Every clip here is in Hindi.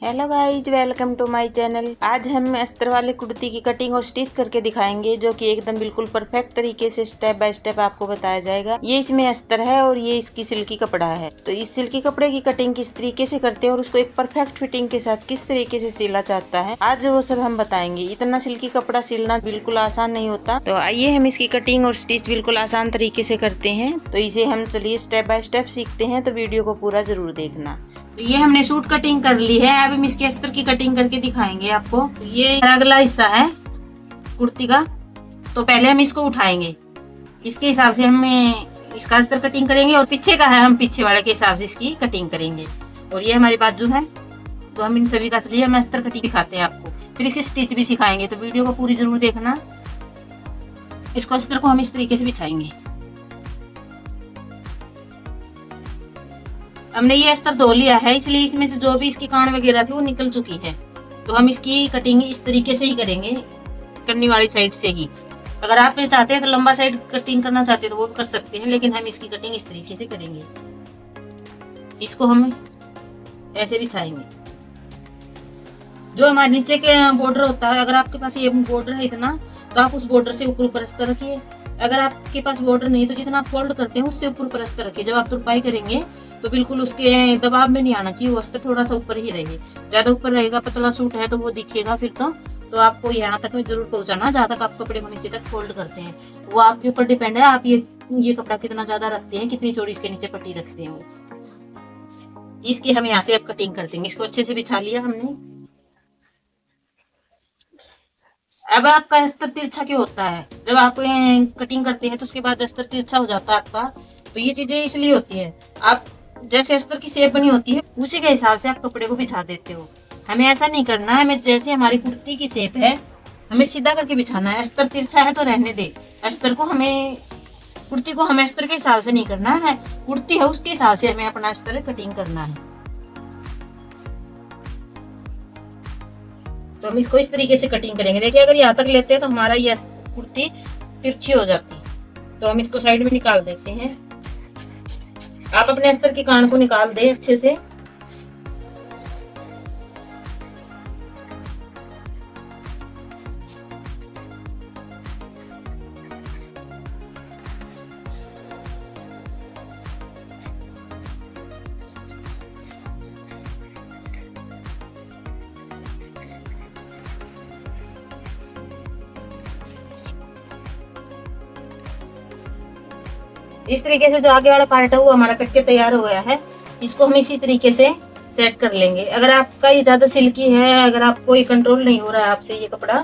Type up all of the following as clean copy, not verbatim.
Hello guys, welcome to my channel. आज हम अस्तर वाले कुर्ती की कटिंग और स्टिच करके दिखाएंगे, जो कि एकदम बिल्कुल परफेक्ट तरीके से स्टेप बाय स्टेप आपको बताया जाएगा। ये इसमें अस्तर है और ये इसकी सिल्की कपड़ा है। तो इस सिल्की कपड़े की कटिंग किस तरीके से करते हैं और उसको एक परफेक्ट फिटिंग के साथ किस तरीके से सिला जाता है, आज वो सब हम बताएंगे। इतना सिल्की कपड़ा सिलना बिल्कुल आसान नहीं होता। तो आइए हम इसकी कटिंग और स्टिच बिल्कुल आसान तरीके से करते हैं। तो इसे हम चलिए स्टेप बाय स्टेप सीखते हैं। तो वीडियो को पूरा जरूर देखना। तो ये हमने सूट कटिंग कर ली है। अब हम इसके अस्तर की कटिंग करके दिखाएंगे आपको। ये अगला हिस्सा है कुर्ती का। तो पहले हम इसको उठाएंगे, इसके हिसाब से हम इसका अस्तर कटिंग करेंगे, और पीछे का है हम पीछे वाले के हिसाब से इसकी कटिंग करेंगे। और ये हमारी बाजू है। तो हम इन सभी का चलिए हम अस्तर कटिंग दिखाते हैं आपको, फिर इसकी स्टिच भी सिखाएंगे। तो वीडियो को पूरी जरूर देखना। इसको अस्तर को हम इस तरीके से बिछाएंगे। हमने ये अस्तर धो लिया है, इसलिए इसमें से जो भी इसकी कान वगैरह थी वो निकल चुकी है। तो हम इसकी कटिंग इस तरीके से ही करेंगे, करने वाली साइड से ही। अगर आप चाहते हैं तो लंबा साइड कटिंग करना चाहते हैं तो वो भी कर सकते हैं, लेकिन हम इसकी कटिंग इस तरीके से करेंगे। इसको हम ऐसे बिछाएंगे। जो हमारे नीचे के बॉर्डर होता है, अगर आपके पास ये बॉर्डर है इतना, तो आप उस बॉर्डर से ऊपर ऊपर अस्तर रखिए। अगर आपके पास बॉर्डर नहीं तो जितना आप फोल्ड करते हैं उससे ऊपर ऊपर अस्तर रखिए। जब आप तुरपाई करेंगे तो बिल्कुल उसके दबाव में नहीं आना चाहिए, वो अस्तर थोड़ा सा ऊपर ही रहे। ज्यादा ऊपर रहेगा, पतला सूट है तो वो दिखेगा फिर तो आपको यहाँ तक जरूर पहुंचाना, जहाँ तक आप कपड़े को नीचे तक फोल्ड करते हैं वो आपके ऊपर डिपेंड है। आप ये कपड़ा कितना ज्यादा रखते हैं, कितनी चौड़ी इसके नीचे पट्टी रखते हैं वो। इसकी हम यहाँ से अब कटिंग कर देंगे। इसको अच्छे से बिछा लिया हमने। अब आपका अस्तर तिरछा क्यों होता है? जब आप कटिंग करते हैं तो उसके बाद अस्तर तिरछा हो जाता है आपका। तो ये चीजें इसलिए होती है, आप जैसे अस्तर की शेप बनी होती है उसी के हिसाब से आप कपड़े को बिछा देते हो। हमें ऐसा नहीं करना है। हमें जैसे हमारी कुर्ती की शेप है हमें सीधा करके बिछाना है। अस्तर तिरछा है तो रहने दे। अस्तर को हमें कुर्ती को हमें अस्तर के हिसाब से नहीं करना है। कुर्ती है उसके हिसाब से हमें अपना अस्तर कटिंग करना है। तो हम इसको इस तरीके से कटिंग करेंगे। देखिए अगर यहाँ तक लेते हैं तो हमारा ये कुर्ती तिरछी हो जाती। तो हम इसको साइड में निकाल देते हैं। आप अपने अस्तर की कान को निकाल दें अच्छे से। इस तरीके से जो आगे वाला पार्ट है वो हमारा कट के तैयार हो गया है। इसको हम इसी तरीके से सेट कर लेंगे। अगर आपका ये ज्यादा सिल्की है, अगर आपको ये कंट्रोल नहीं हो रहा है, आपसे ये कपड़ा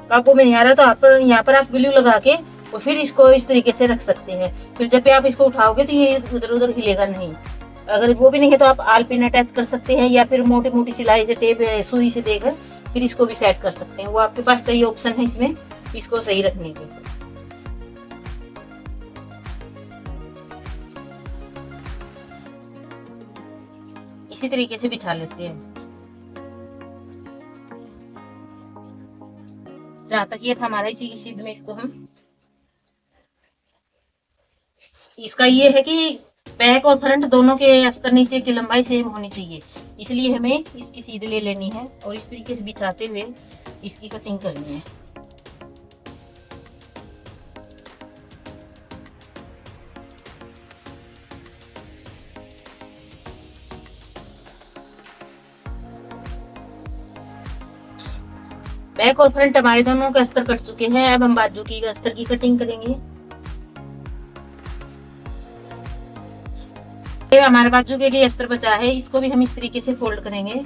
काबू में नहीं आ रहा, तो आप यहाँ पर आप ग्लू लगा के और फिर इसको इस तरीके से रख सकते हैं। फिर जब भी आप इसको उठाओगे तो ये उधर उधर हिलेगा नहीं। अगर वो भी नहीं है तो आप आल पिन अटैच कर सकते हैं, या फिर मोटी मोटी सिलाई से टेप सुई से देकर फिर इसको भी सेट कर सकते हैं। वो आपके पास कई ऑप्शन है इसमें इसको सही रखने के। इसी तरीके से बिछा लेते हैं। जहां तक ये था हमारा, इसी की सीध में इसको हम, इसका ये है कि बैक और फ्रंट दोनों के अस्तर नीचे की लंबाई सेम होनी चाहिए, इसलिए हमें इसकी सीध ले लेनी है और इस तरीके से बिछाते हुए इसकी कटिंग करनी है। बैक और फ्रंट हमारे दोनों के अस्तर कट चुके हैं। अब हम बाजू की अस्तर की कटिंग करेंगे। ये हमारे बाजू के लिए अस्तर बचा है, इसको भी हम इस तरीके से फोल्ड करेंगे।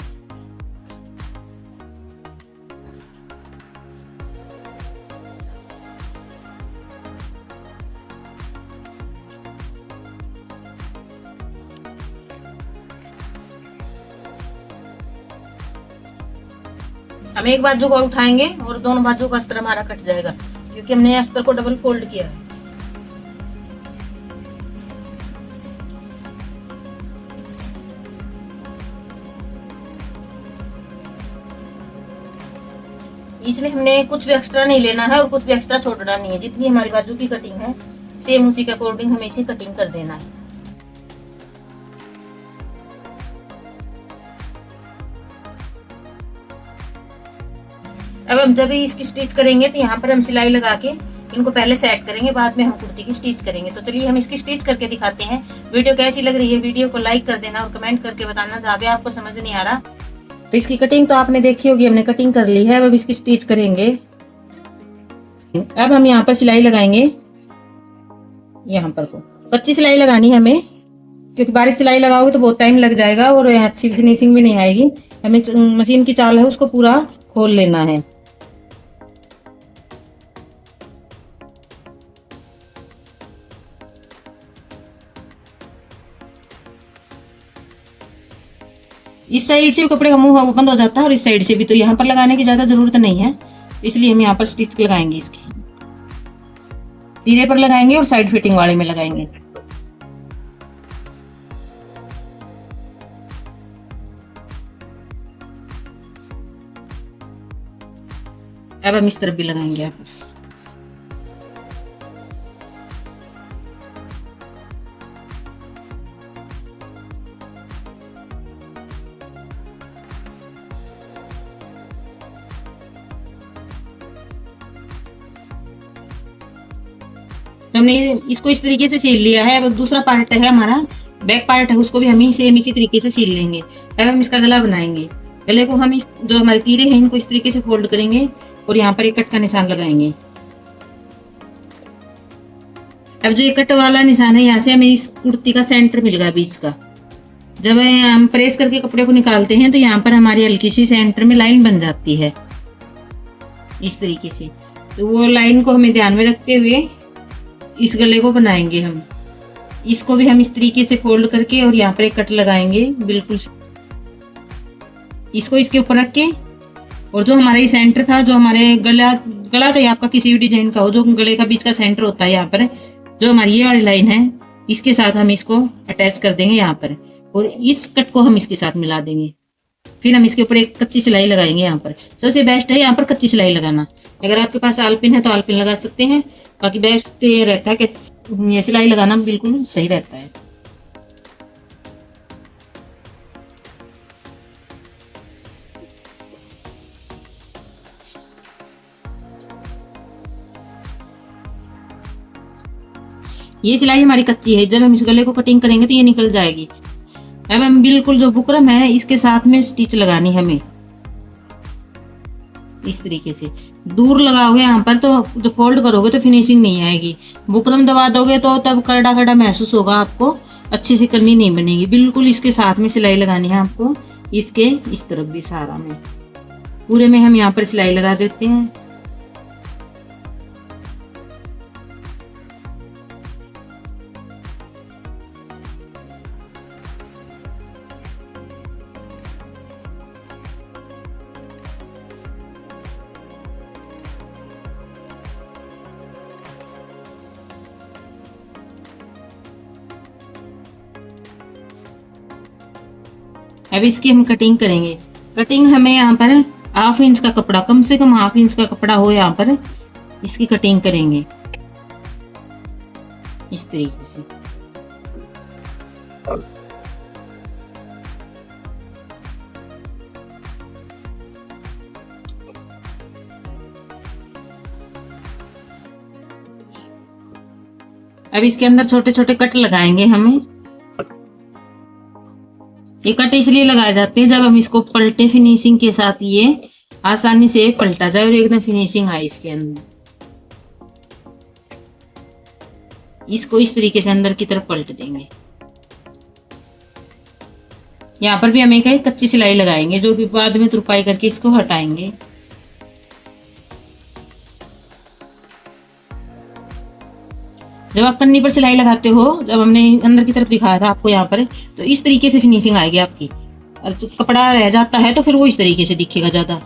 हम एक बाजू को उठाएंगे और दोनों बाजू का अस्तर हमारा कट जाएगा, क्योंकि हमने अस्तर को डबल फोल्ड किया है। इसमें हमने कुछ भी एक्स्ट्रा नहीं लेना है और कुछ भी एक्स्ट्रा छोड़ना नहीं है। जितनी हमारी बाजू की कटिंग है सेम उसी के अकॉर्डिंग हमें इसी कटिंग कर देना है। अब हम जब भी इसकी स्टिच करेंगे तो यहाँ पर हम सिलाई लगा के इनको पहले सेट करेंगे, बाद में हम कुर्ती की स्टिच करेंगे। तो चलिए हम इसकी स्टिच करके दिखाते हैं। वीडियो कैसी लग रही है, वीडियो को लाइक कर देना और कमेंट करके बताना जहाँ भी आपको समझ नहीं आ रहा। तो इसकी कटिंग तो आपने देखी होगी, हमने कटिंग कर ली है। अब इसकी स्टिच करेंगे। अब हम यहाँ पर सिलाई लगाएंगे, यहाँ पर को कच्ची सिलाई लगानी है हमें, क्योंकि बारीक सिलाई लगाओगे तो बहुत टाइम लग जाएगा और अच्छी फिनिशिंग भी नहीं आएगी। हमें मशीन की चाल है उसको पूरा खोल लेना है। इस साइड से भी कपड़े का मुंह बंद हो जाता है और इस साइड से भी, तो यहाँ पर लगाने की ज्यादा जरूरत नहीं है, इसलिए हम यहाँ पर स्टिच लगाएंगे। इसकी तीरे पर लगाएंगे और साइड फिटिंग वाले में लगाएंगे। अब हम इस तरफ भी लगाएंगे। आप तो हमने इसको इस तरीके से सील लिया है। अब दूसरा पार्ट है हमारा, बैक पार्ट है, उसको भी हम सेम इसी तरीके से सील लेंगे। अब हम इसका गला बनाएंगे। गले को हम जो हमारे तीरे हैं इनको इस तरीके से फोल्ड करेंगे और यहाँ पर एक कट का निशान लगाएंगे। अब जो ये कट वाला निशान है, यहाँ से हमें इस कुर्ती का सेंटर मिल गया बीच का। जब हम प्रेस करके कपड़े को निकालते हैं तो यहाँ पर हमारी हल्की सी सेंटर में लाइन बन जाती है इस तरीके से। तो वो लाइन को हमें ध्यान में रखते हुए इस गले को बनाएंगे हम। इसको भी हम इस तरीके से फोल्ड करके और यहाँ पर एक कट लगाएंगे बिल्कुल। इसको इसके ऊपर रख के, और जो हमारा ये सेंटर था, जो हमारे गला चाहिए आपका किसी भी डिजाइन का हो, जो गले का बीच का सेंटर होता है, यहाँ पर जो हमारी ये वाली लाइन है इसके साथ हम इसको अटैच कर देंगे यहाँ पर, और इस कट को हम इसके साथ मिला देंगे। फिर हम इसके ऊपर एक कच्ची सिलाई लगाएंगे। यहाँ पर सबसे बेस्ट है यहाँ पर कच्ची सिलाई लगाना। अगर आपके पास आलपिन है तो आलपिन लगा सकते हैं, बाकी बेस्ट ये रहता है कि ये सिलाई लगाना बिल्कुल सही रहता है। ये सिलाई हमारी कच्ची है, जब हम इस गले को कटिंग करेंगे तो ये निकल जाएगी। अब हम बिल्कुल जो बुकरम है इसके साथ में स्टिच लगानी है हमें इस तरीके से। दूर लगाओगे यहाँ पर तो जो फोल्ड करोगे तो फिनिशिंग नहीं आएगी। बुकरम दबा दोगे तो तब करड़ा करड़ा महसूस होगा, आपको अच्छे से करनी नहीं बनेगी। बिल्कुल इसके साथ में सिलाई लगानी है आपको, इसके इस तरफ भी सारा में पूरे में हम यहाँ पर सिलाई लगा देते हैं। अब इसकी हम कटिंग करेंगे। कटिंग हमें यहाँ पर 1/2 इंच का कपड़ा, कम से कम 1/2 इंच का कपड़ा हो, यहाँ पर इसकी कटिंग करेंगे इस तरीके से। अब इसके अंदर छोटे छोटे कट लगाएंगे हमें। ये कट इसलिए लगाए जाते हैं जब हम इसको पलटे फिनिशिंग के साथ, ये आसानी से पलटा जाए और एकदम फिनिशिंग आए इसके अंदर। इसको इस तरीके से अंदर की तरफ पलट देंगे। यहाँ पर भी हम एक कच्ची सिलाई लगाएंगे, जो भी बाद में तुरपाई करके इसको हटाएंगे। जब आप पन्नी पर सिलाई लगाते हो, जब हमने अंदर की तरफ दिखाया था आपको यहाँ पर, तो इस तरीके से फिनिशिंग आएगी आपकी। और कपड़ा रह जाता है तो फिर वो इस तरीके से दिखेगा ज्यादा।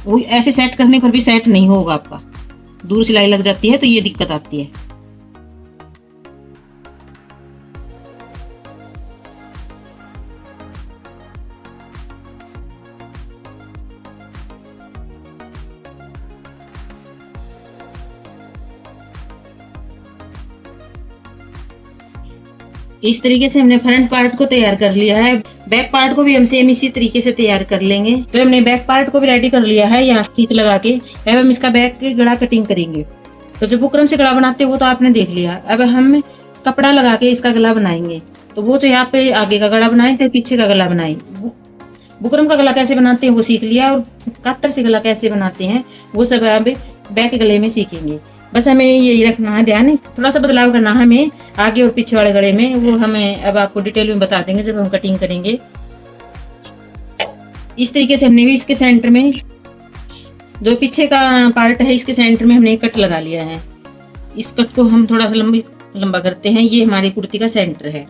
वो ऐसे सेट करने पर भी सेट नहीं होगा आपका, दूर सिलाई लग जाती है तो ये दिक्कत आती है। इस तरीके से हमने फ्रंट पार्ट को तैयार कर लिया है। बैक पार्ट को भी हम सेम इसी तरीके से तैयार कर लेंगे। तो हमने बैक पार्ट को भी रेडी कर लिया है, यहाँ स्टिच लगा के। अब हम इसका बैक की गला कटिंग करेंगे। तो जो बुकरम से गला बनाते हैं वो तो आपने देख लिया। अब हम कपड़ा लगा के इसका गला बनाएंगे। तो वो जो यहाँ पे आगे का गला बनाए थे, पीछे का गला बनाए। बुकरम का गला कैसे बनाते हैं वो सीख लिया, और कातर से गला कैसे बनाते हैं वो सब अब बैक के गले में सीखेंगे। बस हमें यही रखना है ध्यान, थोड़ा सा बदलाव करना है हमें आगे और पीछे वाले गले में, वो हमें अब आपको डिटेल में बता देंगे जब हम कटिंग करेंगे। इस तरीके से हमने भी इसके सेंटर में, जो पीछे का पार्ट है इसके सेंटर में हमने एक कट लगा लिया है। इस कट को हम थोड़ा सा लंबा करते हैं। ये हमारी कुर्ती का सेंटर है।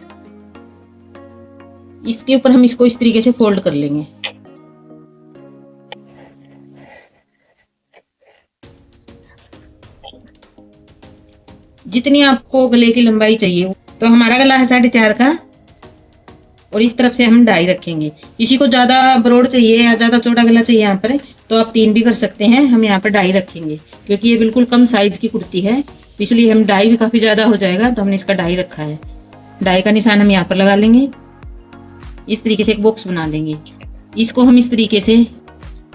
इसके ऊपर हम इसको इस तरीके से फोल्ड कर लेंगे। जितनी आपको गले की लंबाई चाहिए, तो हमारा गला है 4.5 का, और इस तरफ से हम 2.5 रखेंगे। किसी को ज्यादा ब्रॉड चाहिए या ज्यादा चौड़ा गला चाहिए यहाँ पर, तो आप 3 भी कर सकते हैं। हम यहाँ पर 2.5 रखेंगे क्योंकि ये बिल्कुल कम साइज की कुर्ती है, इसलिए हम 2.5 भी काफी ज्यादा हो जाएगा, तो हमने इसका 2.5 रखा है। 2.5 का निशान हम यहाँ पर लगा लेंगे। इस तरीके से एक बॉक्स बना देंगे। इसको हम इस तरीके से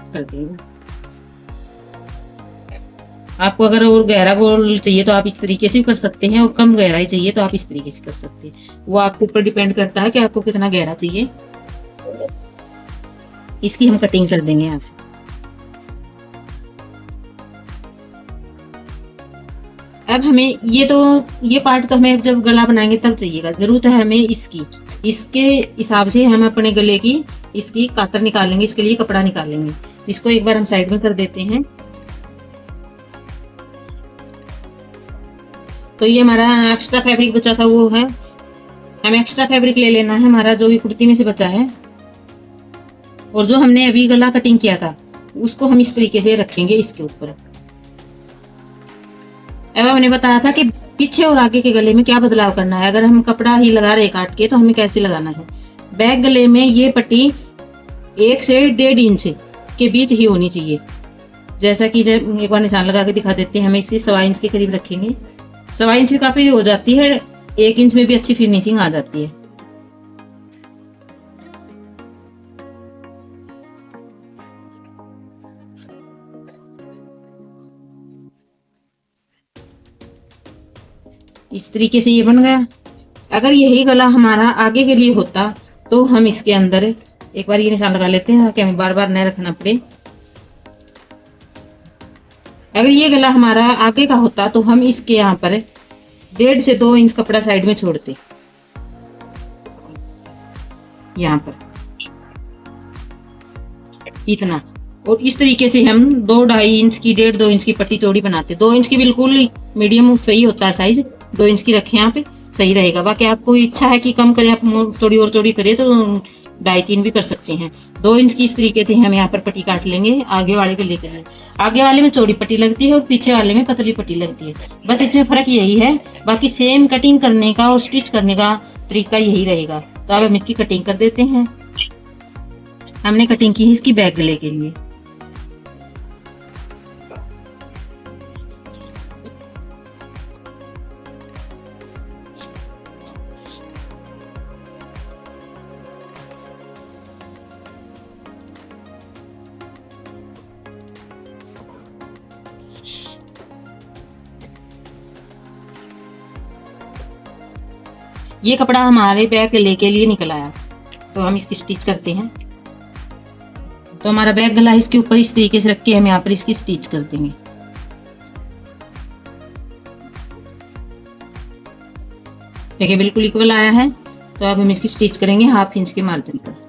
कर देंगे। आपको अगर और गहरा गोल चाहिए तो आप इस तरीके से भी कर सकते हैं, और कम गहराई चाहिए तो आप इस तरीके से कर सकते हैं। वो आपके ऊपर डिपेंड करता है कि आपको कितना गहरा चाहिए। इसकी हम कटिंग कर देंगे यहाँ से। अब हमें ये पार्ट तो हमें जब गला बनाएंगे तब चाहिएगा, जरूरत है हमें इसके हिसाब से हम अपने गले की इसकी कातर निकालेंगे, इसके लिए कपड़ा निकालेंगे। इसको एक बार हम साइड में कर देते हैं। तो ये हमारा एक्स्ट्रा फैब्रिक बचा था वो है, हमें एक्स्ट्रा फैब्रिक ले लेना है हमारा जो भी कुर्ती में से बचा है। और जो हमने अभी गला कटिंग किया था उसको हम इस तरीके से रखेंगे इसके ऊपर। अब हमने बताया था कि पीछे और आगे के गले में क्या बदलाव करना है। अगर हम कपड़ा ही लगा रहे काट के तो हमें कैसे लगाना है। बैक गले में ये पट्टी 1 से 1.5 इंच के बीच ही होनी चाहिए। जैसा कि जब एक बार निशान लगा के दिखा देते हैं, हमें इसे 1.25 इंच के करीब रखेंगे। 1.25 इंच भी काफी हो जाती है, 1 इंच में भी अच्छी फिनिशिंग आ जाती है। इस तरीके से ये बन गया। अगर यही गला हमारा आगे के लिए होता तो हम इसके अंदर एक बार ये निशान लगा लेते हैं ताकि हमें बार बार न रखना पड़े। अगर ये गला हमारा आगे का होता तो हम इसके यहाँ पर 1.5 से 2 इंच कपड़ा साइड में छोड़ते, यहाँ पर इतना। और इस तरीके से हम 2-2.5 इंच की 1.5-2 इंच की पट्टी चौड़ी बनाते। 2 इंच की बिल्कुल मीडियम सही होता है साइज, 2 इंच की रखें यहाँ पे सही रहेगा। बाकी आपको इच्छा है कि कम करें, आप थोड़ी और चौड़ी करें तो 2.5-3 भी कर सकते हैं। 2 इंच की इस तरीके से हम यहाँ पर पट्टी काट लेंगे आगे वाले के लेकर। आगे वाले में चौड़ी पट्टी लगती है और पीछे वाले में पतली पट्टी लगती है, बस इसमें फर्क यही है। बाकी सेम कटिंग करने का और स्टिच करने का तरीका यही रहेगा। तो अब हम इसकी कटिंग कर देते हैं। हमने कटिंग की है इसकी बैक गले के लिए। ये कपड़ा हमारे बैक गले के लिए निकल आया, तो हम इसकी स्टिच करते हैं। तो हमारा बैक गला इसके ऊपर इस तरीके से रख के हम यहाँ पर इसकी स्टिच कर देंगे। देखिए बिल्कुल इक्वल आया है। तो अब हम इसकी स्टिच करेंगे 1/2 इंच के मार्जिन पर।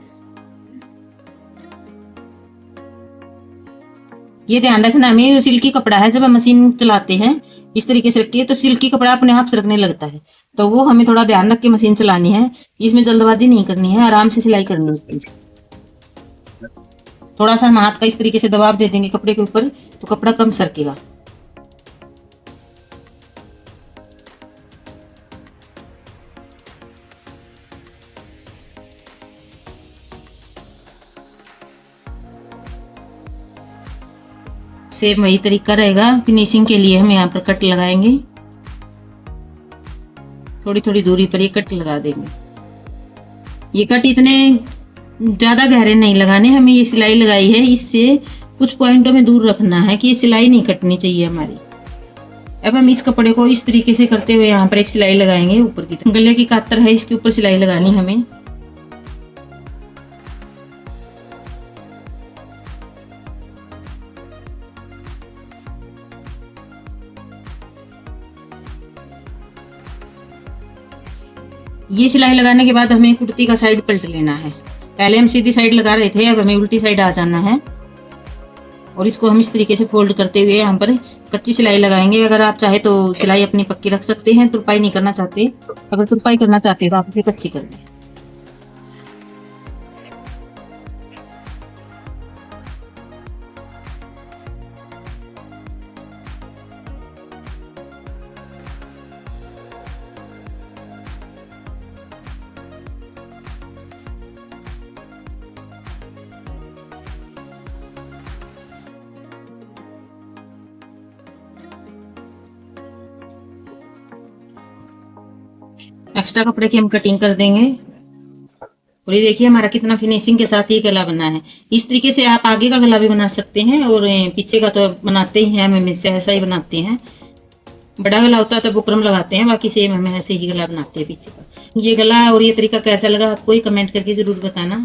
ये ध्यान रखना हमें, सिल्की कपड़ा है, जब हम मशीन चलाते हैं इस तरीके से रखिए तो सिल्की कपड़ा अपने आप सरकने लगता है, तो वो हमें थोड़ा ध्यान रख के मशीन चलानी है। इसमें जल्दबाजी नहीं करनी है, आराम से सिलाई करनी है उसकी। थोड़ा सा हम हाथ का इस तरीके से दबाव दे देंगे कपड़े के ऊपर तो कपड़ा कम सरकेगा। सेम वही तरीका रहेगा। फिनिशिंग के लिए हम यहाँ पर कट लगाएंगे, थोड़ी थोड़ी दूरी पर ये कट लगा देंगे। ये कट इतने ज़्यादा गहरे नहीं लगाने, हमें ये सिलाई लगाई है इससे कुछ पॉइंटों में दूर रखना है कि ये सिलाई नहीं कटनी चाहिए हमारी। अब हम इस कपड़े को इस तरीके से करते हुए यहाँ पर एक सिलाई लगाएंगे ऊपर की तरफ। गले की कातर है, इसके ऊपर सिलाई लगानी हमें। ये सिलाई लगाने के बाद हमें कुर्ती का साइड पलट लेना है। पहले हम सीधी साइड लगा रहे थे, अब हमें उल्टी साइड आ जाना है और इसको हम इस तरीके से फोल्ड करते हुए यहाँ पर कच्ची सिलाई लगाएंगे। अगर आप चाहे तो सिलाई अपनी पक्की रख सकते हैं, तुरपाई नहीं करना चाहते, अगर तुरपाई करना चाहते हैं तो आप इसे कच्ची कर दें। एक्स्ट्रा कपड़े की हम कटिंग कर देंगे और ये देखिए हमारा कितना फिनिशिंग के साथ ये गला बना है। इस तरीके से आप आगे का गला भी बना सकते हैं और पीछे का तो बनाते ही हैं, हम हमेशा ऐसा ही बनाते हैं। बड़ा गला होता है तो बुकरम लगाते हैं, बाकी सेम हमें ऐसे ही गला बनाते हैं पीछे का। ये गला और ये तरीका कैसा लगा आपको, ये कमेंट करके जरूर बताना।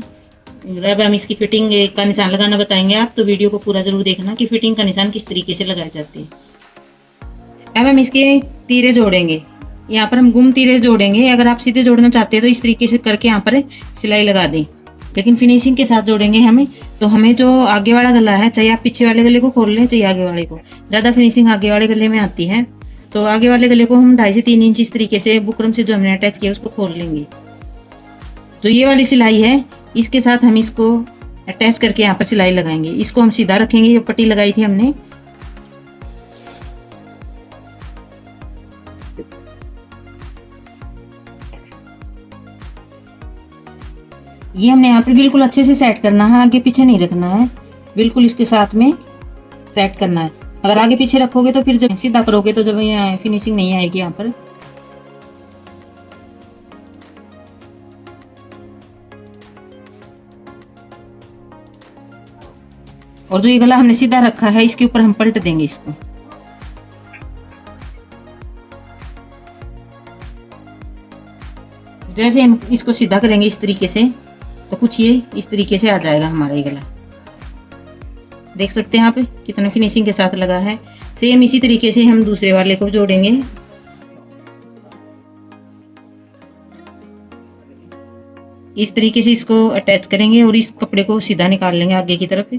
अब हम इसकी फिटिंग का निशान लगाना बताएंगे आप, तो वीडियो को पूरा जरूर देखना कि फिटिंग का निशान किस तरीके से लगाए जाते हैं। अब हम इसके तीरे जोड़ेंगे, यहाँ पर हम गुम तीरे जोड़ेंगे। अगर आप सीधे जोड़ना चाहते हैं तो इस तरीके से करके यहाँ पर सिलाई लगा दें, लेकिन फिनिशिंग के साथ जोड़ेंगे हमें। तो हमें जो आगे वाला गला है, चाहे आप पीछे वाले गले को खोल लें चाहे आगे वाले को, ज़्यादा फिनिशिंग आगे वाले गले में आती है। तो आगे वाले गले को हम 2.5 से 3 इंच इस तरीके से बुकरम से जो हमने अटैच किया उसको खोल लेंगे। जो ये वाली सिलाई है इसके साथ हम इसको अटैच करके यहाँ पर सिलाई लगाएंगे। इसको हम सीधा रखेंगे, ये पट्टी लगाई थी हमने। ये हमने यहाँ पर बिल्कुल अच्छे से सेट करना है, आगे पीछे नहीं रखना है, बिल्कुल इसके साथ में सेट करना है। अगर आगे पीछे रखोगे तो फिर जब सीधा करोगे तो जब ये फिनिशिंग नहीं आएगी यहाँ पर। और जो ये गला हमने सीधा रखा है इसके ऊपर हम पलट देंगे इसको। जैसे हम इसको सीधा करेंगे इस तरीके से तो कुछ ये इस तरीके से आ जाएगा हमारा ये गला। देख सकते हैं आप कितने फिनिशिंग के साथ लगा है। सेम इसी तरीके से हम दूसरे वाले को जोड़ेंगे। इस तरीके से इसको अटैच करेंगे और इस कपड़े को सीधा निकाल लेंगे आगे की तरफ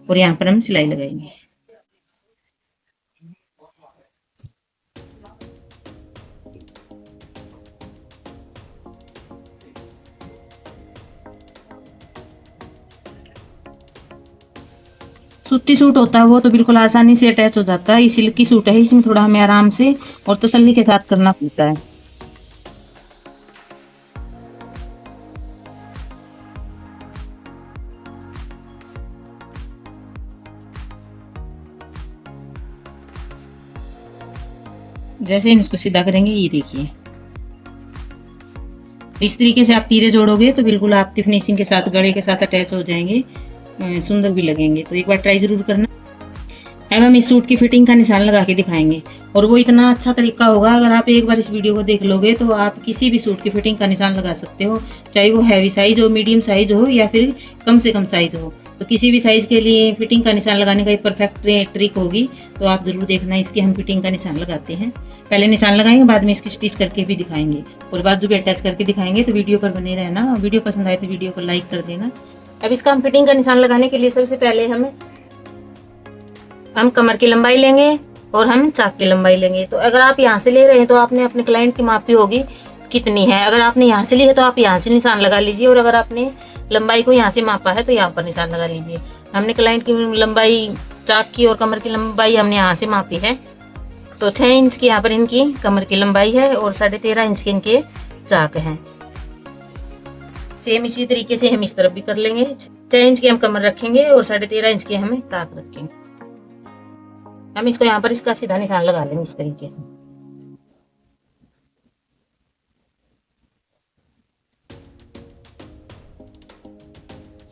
और यहाँ पर हम सिलाई लगाएंगे। सूती सूट होता है वो तो बिल्कुल आसानी से अटैच हो जाता है। ये सिल्की सूट है, इसमें थोड़ा हमें आराम से और तसल्ली के साथ करना पड़ता है। जैसे हम इसको सीधा करेंगे ये देखिए, इस तरीके से आप तीरे जोड़ोगे तो बिल्कुल आपकी फिनिशिंग के साथ गले के साथ अटैच हो जाएंगे, सुंदर भी लगेंगे। तो एक बार ट्राई जरूर करना। अब हम इस सूट की फिटिंग का निशान लगा के दिखाएंगे और वो इतना अच्छा तरीका होगा, अगर आप एक बार इस वीडियो को देख लोगे तो आप किसी भी सूट की फिटिंग का निशान लगा सकते हो, चाहे वो हैवी साइज हो, मीडियम साइज हो या फिर कम से कम साइज हो। तो किसी भी साइज के लिए फिटिंग का निशान लगाने का एक परफेक्ट ट्रिक होगी, तो आप जरूर देखना। इसकी हम फिटिंग का निशान लगाते हैं, पहले निशान लगाएंगे, बाद में इसकी स्टिच करके भी दिखाएंगे और बाजू भी अटैच करके दिखाएंगे। तो वीडियो पर बने रहना। वीडियो पसंद आए तो वीडियो को लाइक कर देना। अब इसका हम फिटिंग का निशान लगाने के लिए सबसे पहले हम कमर की लंबाई लेंगे और हम चाक की लंबाई लेंगे। तो अगर आप यहाँ से ले रहे हैं तो आपने अपने क्लाइंट की मापी होगी कितनी है। अगर आपने यहाँ से ली है तो आप यहाँ से निशान लगा लीजिए और अगर आपने लंबाई को यहाँ से मापा है तो यहाँ पर निशान लगा लीजिए। हमने क्लाइंट की लंबाई चाक की और कमर की लंबाई हमने यहाँ से मापी है। तो 6 इंच की यहाँ पर इनकी कमर की लंबाई है और 13.5 इंच के इनके चाक हैं। सेम इसी तरीके से हम इस तरफ भी कर लेंगे। 6 इंच की हम कमर रखेंगे और 13.5 इंच की हमें चाक रखेंगे। हम इसको यहाँ पर इसका सीधा निशान लगा लेंगे इस तरीके से।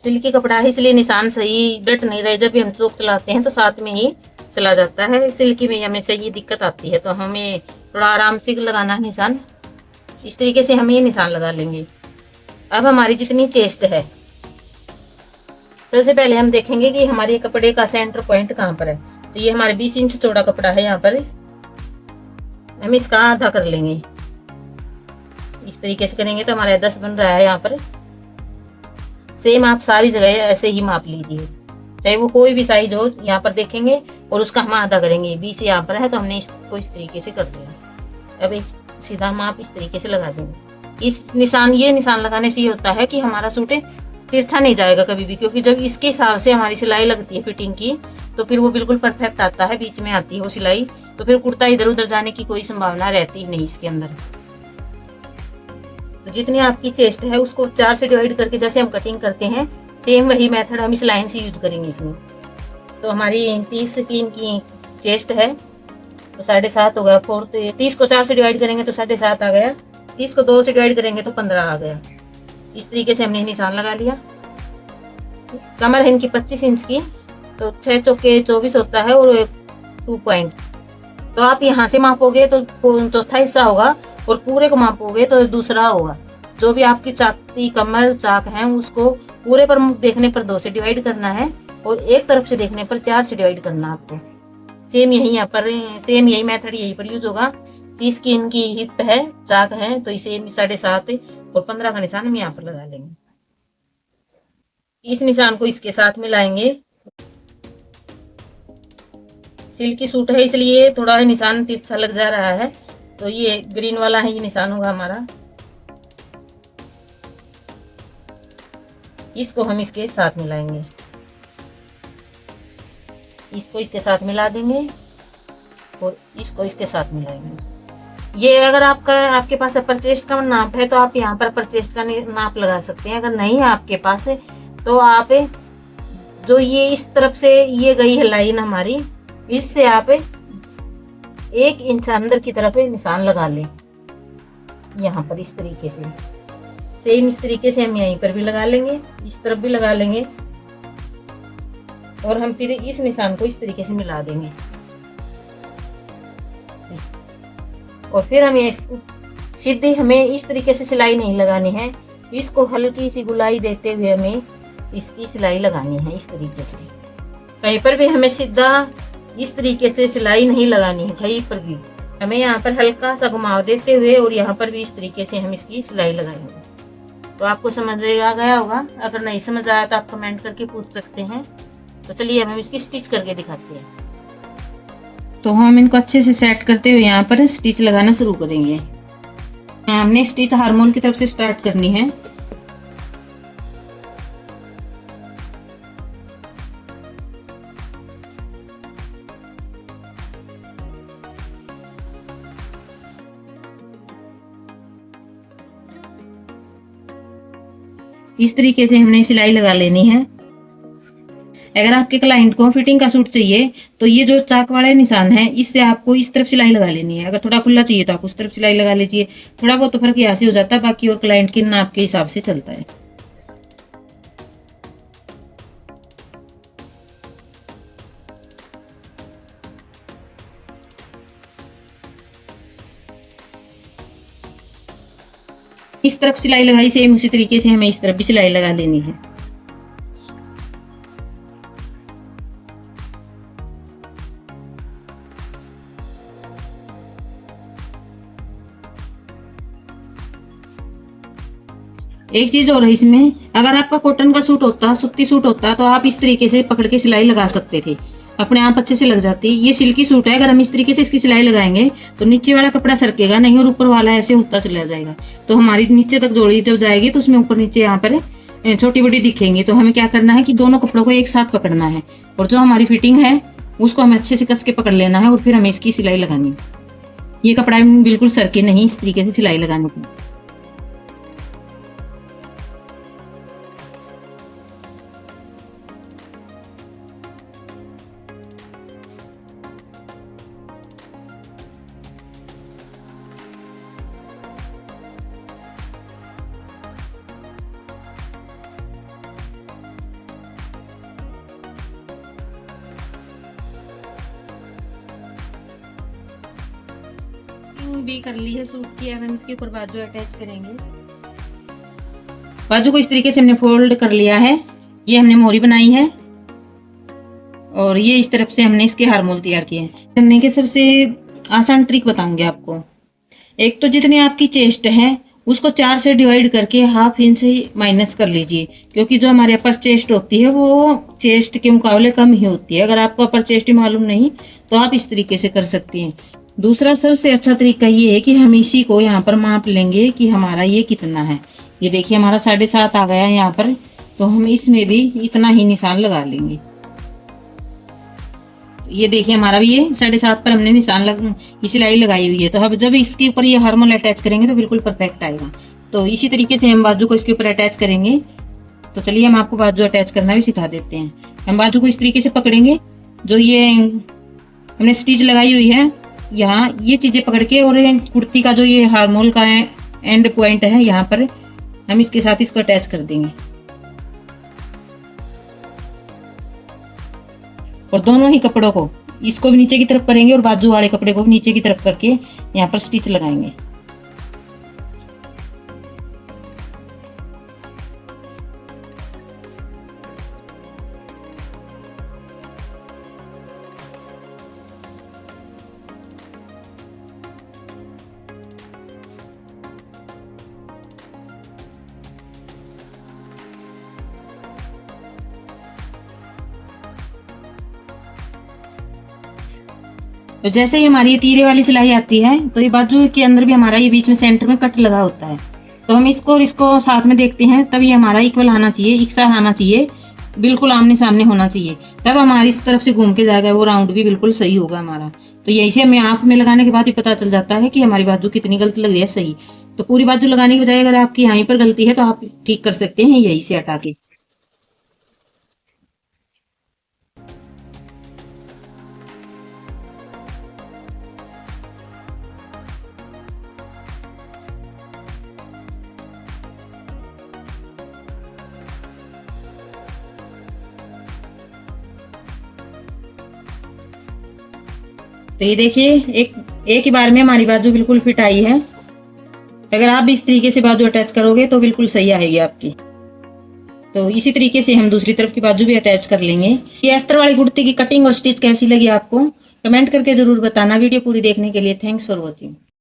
सिल्की कपड़ा है इसलिए निशान सही डट नहीं रहे। जब भी हम चोक चलाते हैं तो साथ में ही चला जाता है। सिल्की में हमेशा ये दिक्कत आती है, तो हमें थोड़ा आराम से लगाना है निशान। इस तरीके से हम ये निशान लगा लेंगे। अब हमारी जितनी चेस्ट है, सबसे पहले हम देखेंगे कि हमारे कपड़े का सेंटर पॉइंट कहाँ पर है। तो ये हमारे 20 इंच चौड़ा कपड़ा है। यहाँ पर हम इसका आधा कर लेंगे। इस तरीके से करेंगे तो हमारा 10 बन रहा है। यहाँ पर सेम आप सारी जगह ऐसे ही माप लीजिए, चाहे वो कोई भी साइज हो। यहाँ पर देखेंगे और उसका हम आधा करेंगे। 20 यहाँ पर है तो हमने इसको इस तरीके से कर दिया। अब एक सीधा माप इस तरीके से लगा देंगे। ये निशान लगाने से ये होता है कि हमारा सूट तिरछा नहीं जाएगा कभी भी, क्योंकि जब इसके हिसाब से हमारी सिलाई लगती है फिटिंग की, तो फिर वो बिल्कुल परफेक्ट आता है। बीच में आती है वो सिलाई, तो फिर कुर्ता इधर उधर जाने की कोई संभावना रहती नहीं इसके अंदर। तो जितनी आपकी चेस्ट है उसको 4 से डिवाइड करके जैसे हम कटिंग करते हैं, सेम वही मेथड हम इस लाइन से यूज करेंगे इसमें। तो हमारी 30 से 3 की चेस्ट है तो 7.5 हो गया। 30 को 4 से डिवाइड करेंगे तो 7.5 आ गया। 30 को 2 से डिवाइड करेंगे तो 15 आ गया। इस तरीके से हमने निशान लगा लिया। कमर है इनकी 25 इंच की, तो 6 चौके 24 होता है और 2 पॉइंट। तो आप यहाँ से मापोगे तो चौथा हिस्सा होगा और पूरे को मापोगे तो दूसरा होगा। जो भी आपकी चाकती कमर चाक है उसको पूरे पर देखने पर 2 से डिवाइड करना है और एक तरफ से देखने पर 4 से डिवाइड करना है आपको। सेम यही यहाँ पर सेम यही मेथड यही पर यूज होगा। 30 की इनकी हिप है, चाक है, तो इसे 7.5 और 15 का निशान हम यहाँ पर लगा लेंगे। इस निशान को इसके साथ मिलाएंगे। सिल्की सूट है इसलिए थोड़ा निशान तिरछा लग जा रहा है, तो ये ग्रीन वाला है, ये निशान होगा हमारा। इसको हम इसके साथ मिलाएंगे, इसको इसके साथ मिला देंगे और इसको इसके साथ मिलाएंगे। ये अगर आपके पास अपर चेस्ट का नाप है तो आप यहाँ पर अपर चेस्ट का नाप लगा सकते हैं। अगर नहीं है आपके पास तो आप जो ये इस तरफ से ये गई है लाइन हमारी, इससे आप 1 इंच अंदर की तरफ निशान लगा लें। यहाँ पर इस तरीके से सेम इस तरीके से हम यहीं पर भी लगा लेंगे, इस तरफ भी लगा लेंगे और हम फिर इस निशान को इस तरीके से मिला देंगे। और फिर हमें सीधी हमें इस तरीके से सिलाई नहीं लगानी है, इसको हल्की सी गुलाई देते हुए हमें इसकी सिलाई लगानी है। इस तरीके से कहीं पर भी हमें सीधा इस तरीके से सिलाई नहीं लगानी है, कहीं पर भी हमें यहाँ पर हल्का सा घुमाव देते हुए और यहाँ पर भी इस तरीके से हम इसकी सिलाई लगाएंगे। तो आपको समझ आ गया होगा। अगर नहीं समझ आया तो आप कमेंट करके पूछ सकते हैं। तो चलिए हम इसकी स्टिच करके दिखाते हैं। तो हम इनको अच्छे से सेट करते हुए यहाँ पर स्टिच लगाना शुरू करेंगे। हमने स्टिच हार्मोल की तरफ से स्टार्ट करनी है। इस तरीके से हमने सिलाई लगा लेनी है। अगर आपके क्लाइंट को फिटिंग का सूट चाहिए तो ये जो चाक वाले निशान है इससे आपको इस तरफ सिलाई लगा लेनी है। अगर थोड़ा खुला चाहिए तो आप उस तरफ सिलाई लगा लीजिए। थोड़ा बहुत तो फर्क यहाँ से हो जाता है, बाकी और क्लाइंट के नाप के हिसाब से चलता है। इस तरफ सिलाई लगाई सेम उसी तरीके से हमें इस तरफ भी सिलाई लगा लेनी है। एक चीज और है इसमें, अगर आपका कॉटन का सूट होता, सूती सूट होता, तो आप इस तरीके से पकड़ के सिलाई लगा सकते थे, अपने आप अच्छे से लग जाती। ये सिल्की सूट है, अगर हम इस तरीके से इसकी सिलाई लगाएंगे तो नीचे वाला कपड़ा सरकेगा नहीं और ऊपर वाला ऐसे होता चला जाएगा। तो हमारी नीचे तक जोड़ी जब जाएगी तो उसमें ऊपर नीचे यहाँ पर छोटी बड़ी दिखेंगी। तो हमें क्या करना है कि दोनों कपड़ों को एक साथ पकड़ना है और जो हमारी फिटिंग है उसको हमें अच्छे से कस के पकड़ लेना है और फिर हमें इसकी सिलाई लगानी है। ये कपड़ा बिल्कुल सरके नहीं, इस तरीके से सिलाई लगाने की। कटिंग भी कर ली है सूट की। अब हम इसके ऊपर बाजू अटैच करेंगे। बाजू को इस तरीके से हमने फोल्ड कर लिया है। ये हमने मोरी बनाई है और ये इस तरफ से हमने इसके हार्मोल तैयार किए हैं। करने के सबसे आसान ट्रिक बताऊंगी आपको। एक तो जितनी आपकी चेस्ट है उसको 4 से डिवाइड करके ½ इंच ही माइनस कर लीजिए, क्योंकि जो हमारे अपर चेस्ट होती है वो चेस्ट के मुकाबले कम ही होती है। अगर आपको अपर चेस्ट ही मालूम नहीं तो आप इस तरीके से कर सकती हैं। दूसरा सबसे अच्छा तरीका ये है कि हम इसी को यहाँ पर माप लेंगे कि हमारा ये कितना है। ये देखिए हमारा 7.5 आ गया है यहाँ पर, तो हम इसमें भी इतना ही निशान लगा लेंगे। ये देखिए हमारा भी ये 7.5 पर हमने निशान की सिलाई लगाई हुई है। तो अब जब इसके ऊपर ये हार्मोल अटैच करेंगे तो बिल्कुल परफेक्ट आएगा। तो इसी तरीके से हम बाजू को इसके ऊपर अटैच करेंगे। तो चलिए हम आपको बाजू अटैच करना भी सिखा देते हैं। हम बाजू को इस तरीके से पकड़ेंगे, जो ये हमने स्टिच लगाई हुई है यहाँ ये चीजें पकड़ के, और कुर्ती का जो ये हार्मोल का एंड पॉइंट है यहाँ पर हम इसके साथ इसको अटैच कर देंगे। और दोनों ही कपड़ों को, इसको भी नीचे की तरफ करेंगे और बाजू वाले कपड़े को भी नीचे की तरफ करके यहाँ पर स्टिच लगाएंगे। तो जैसे ही हमारी ये तीरे वाली सिलाई आती है तो ये बाजू के अंदर भी हमारा ये बीच में सेंटर में कट लगा होता है। तो हम इसको और इसको साथ में देखते हैं, तब ये हमारा इक्वल आना चाहिए, एक साथ आना चाहिए, बिल्कुल आमने सामने होना चाहिए। तब हमारी इस तरफ से घूम के जाएगा वो राउंड भी बिल्कुल सही होगा हमारा। तो यही से हमें आंख में लगाने के बाद ही पता चल जाता है कि हमारी बाजू कितनी गलत लग रही है सही। तो पूरी बाजू लगाने की बजाय अगर आपकी यहीं पर गलती है तो आप ठीक कर सकते हैं यही से हटा के। तो ये देखिए एक ही बार में हमारी बाजू बिल्कुल फिट आई है। अगर आप भी इस तरीके से बाजू अटैच करोगे तो बिल्कुल सही आएगी आपकी। तो इसी तरीके से हम दूसरी तरफ की बाजू भी अटैच कर लेंगे। ये अस्तर वाली कुर्ती की कटिंग और स्टिच कैसी लगी आपको कमेंट करके जरूर बताना। वीडियो पूरी देखने के लिए थैंक्स फॉर वॉचिंग।